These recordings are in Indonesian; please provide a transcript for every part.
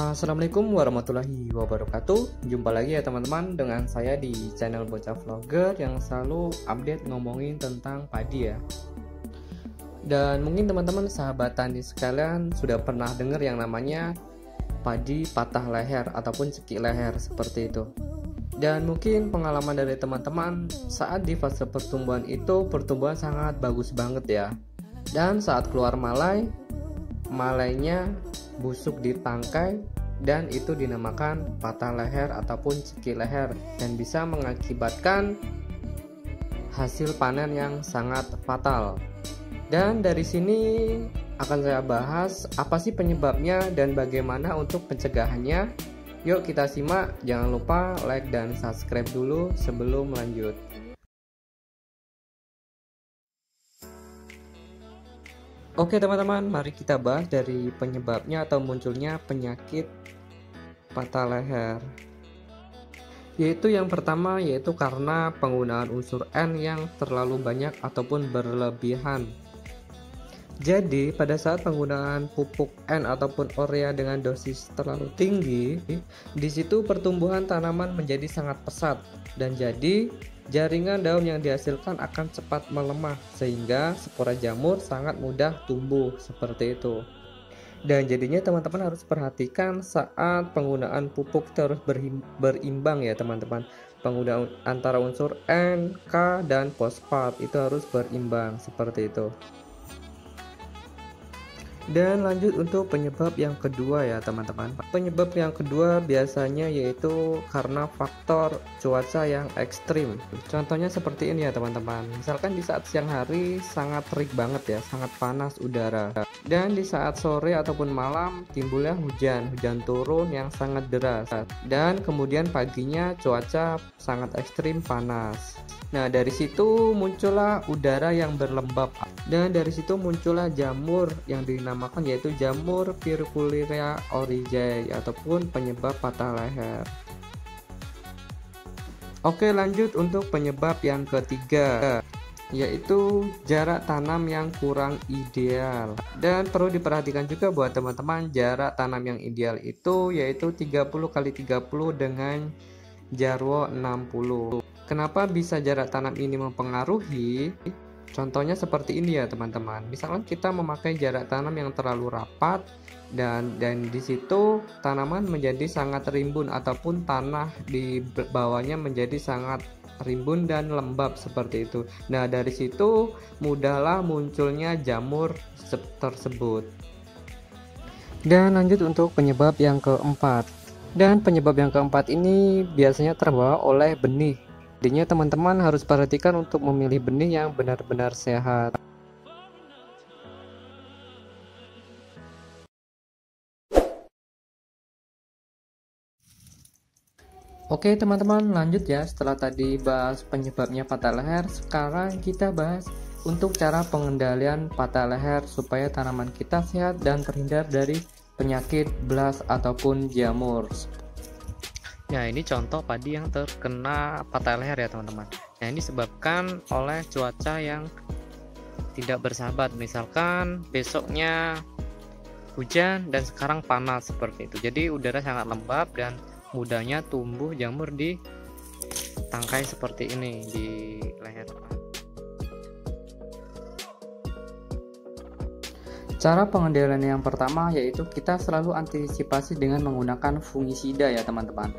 Assalamualaikum warahmatullahi wabarakatuh. Jumpa lagi ya teman-teman dengan saya di channel Bocah Vlogger yang selalu update ngomongin tentang padi ya. Dan mungkin teman-teman sahabat tani sekalian sudah pernah dengar yang namanya padi patah leher ataupun cekik leher seperti itu. Dan mungkin pengalaman dari teman-teman saat di fase pertumbuhan itu pertumbuhan sangat bagus banget ya. Dan saat keluar malainya busuk di tangkai dan itu dinamakan patah leher ataupun cekik leher dan bisa mengakibatkan hasil panen yang sangat fatal. Dan dari sini akan saya bahas apa sih penyebabnya dan bagaimana untuk pencegahannya. Yuk kita simak, jangan lupa like dan subscribe dulu sebelum lanjut. Oke teman-teman, mari kita bahas dari penyebabnya atau munculnya penyakit patah leher. Yaitu yang pertama yaitu karena penggunaan unsur N yang terlalu banyak ataupun berlebihan. Jadi pada saat penggunaan pupuk N ataupun urea dengan dosis terlalu tinggi, di situ pertumbuhan tanaman menjadi sangat pesat dan jadi jaringan daun yang dihasilkan akan cepat melemah sehingga spora jamur sangat mudah tumbuh seperti itu. Dan jadinya teman-teman harus perhatikan saat penggunaan pupuk terus berimbang ya teman-teman. Penggunaan antara unsur N, K, dan fosfat itu harus berimbang seperti itu. Dan lanjut untuk penyebab yang kedua ya teman-teman. Penyebab yang kedua biasanya yaitu karena faktor cuaca yang ekstrim. Contohnya seperti ini ya teman-teman. Misalkan di saat siang hari sangat terik banget ya, sangat panas udara. Dan di saat sore ataupun malam timbulnya hujan turun yang sangat deras. Dan kemudian paginya cuaca sangat ekstrim panas. Nah dari situ muncullah udara yang berlembab dan dari situ muncullah jamur yang dinamakan yaitu jamur Furculirea oryzae ataupun penyebab patah leher. Oke lanjut untuk penyebab yang ketiga yaitu jarak tanam yang kurang ideal. Dan perlu diperhatikan juga buat teman-teman jarak tanam yang ideal itu yaitu 30x30 dengan jarwo 60. Kenapa bisa jarak tanam ini mempengaruhi? Contohnya seperti ini ya teman-teman. Misalkan kita memakai jarak tanam yang terlalu rapat dan di situ tanaman menjadi sangat rimbun ataupun tanah di bawahnya menjadi sangat rimbun dan lembab seperti itu. Nah, dari situ mudahlah munculnya jamur tersebut. Dan lanjut untuk penyebab yang keempat. Dan penyebab yang keempat ini biasanya terbawa oleh benih. Jadinya teman-teman harus perhatikan untuk memilih benih yang benar-benar sehat. Oke teman-teman, lanjut ya. Setelah tadi bahas penyebabnya patah leher, sekarang kita bahas untuk cara pengendalian patah leher supaya tanaman kita sehat dan terhindar dari penyakit blast ataupun jamur. Nah ini contoh padi yang terkena patah leher ya teman-teman. Nah ini disebabkan oleh cuaca yang tidak bersahabat. Misalkan besoknya hujan dan sekarang panas seperti itu. Jadi udara sangat lembab dan mudahnya tumbuh jamur di tangkai seperti ini di leher. Cara pengendalian yang pertama yaitu kita selalu antisipasi dengan menggunakan fungisida ya teman-teman.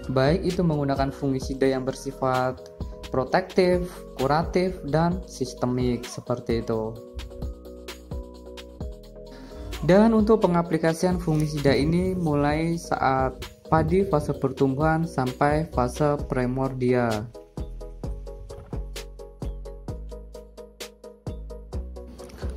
Baik itu menggunakan fungisida yang bersifat protektif, kuratif, dan sistemik seperti itu. Dan untuk pengaplikasian fungisida ini mulai saat padi fase pertumbuhan sampai fase primordia.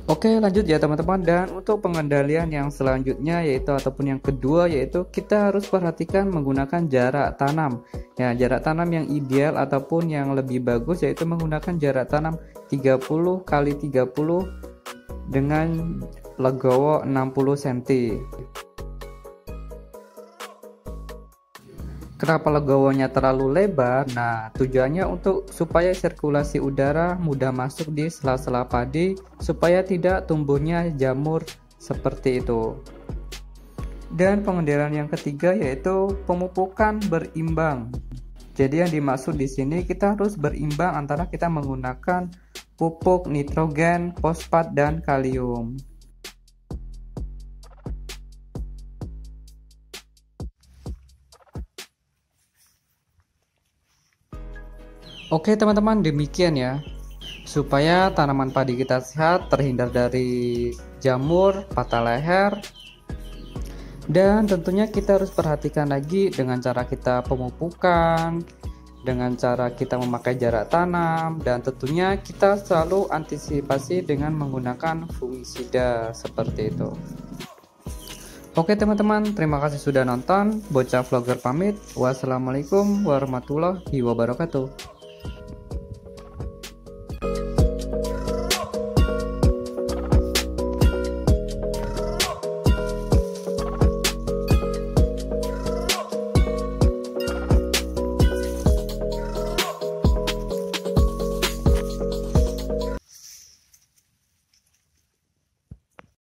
Oke lanjut ya teman-teman, dan untuk pengendalian yang selanjutnya yaitu ataupun yang kedua yaitu kita harus perhatikan menggunakan jarak tanam ya. Jarak tanam yang ideal ataupun yang lebih bagus yaitu menggunakan jarak tanam 30x30 dengan legowo 60 cm. Kenapa legowonya terlalu lebar? Nah, tujuannya untuk supaya sirkulasi udara mudah masuk di sela-sela padi supaya tidak tumbuhnya jamur seperti itu. Dan pengendalian yang ketiga yaitu pemupukan berimbang. Jadi yang dimaksud di sini kita harus berimbang antara kita menggunakan pupuk nitrogen, fosfat, dan kalium. Oke teman-teman, demikian ya. Supaya tanaman padi kita sehat, terhindar dari jamur, patah leher. Dan tentunya kita harus perhatikan lagi dengan cara kita pemupukan, dengan cara kita memakai jarak tanam, dan tentunya kita selalu antisipasi dengan menggunakan fungisida seperti itu. Oke teman-teman, terima kasih sudah nonton. Bocah Vlogger pamit. Wassalamualaikum warahmatullahi wabarakatuh.